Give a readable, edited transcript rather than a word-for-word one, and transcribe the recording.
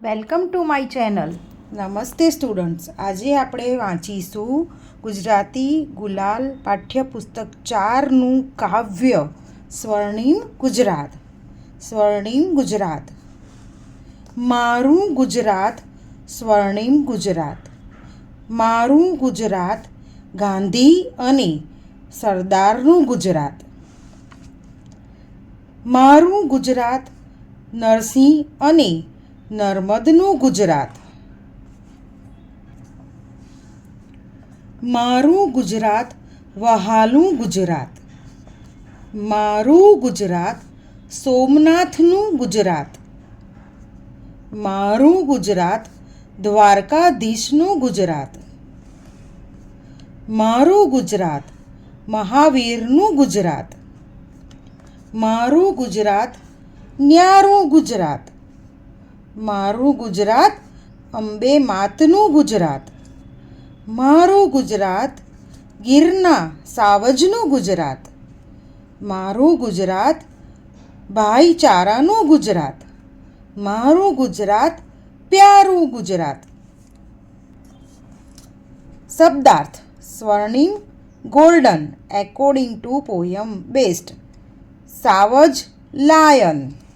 Welcome to my channel. નમસ્તે students. આજે આપણે વાંચીશું ગુજરાતી ગુલાલ પાઠ્યપુસ્તક 4નું કાવ્ય સ્વર્ણિમ ગુજરાત. સ્વર્ણિમ ગુજરાત. મારું ગુજરાત સ્વર્ણિમ ગુજરાત. મારું ગુજરાત ગાંધી અને સરદારનું ગુજરાત. મારું ગુજરાત નરસિંહ અને નર્મદનું ગુજરાત. મારું ગુજરાત વહાલું ગુજરાત. મારું ગુજરાત સોમનાથનું ગુજરાત. મારું ગુજરાત દ્વારકાધીશનું ગુજરાત. મારું ગુજરાત મહાવીરનું ગુજરાત. મારું ગુજરાત ન્યારું ગુજરાત. મારું ગુજરાત અંબે માતનું ગુજરાત. મારું ગુજરાત ગીરના સાવજનું ગુજરાત. મારું ગુજરાત ભાઈચારાનું ગુજરાત. મારું ગુજરાત પ્યારું ગુજરાત. શબ્દાર્થ. સ્વર્ણિમ golden according to poem best. સાવજ લાયન.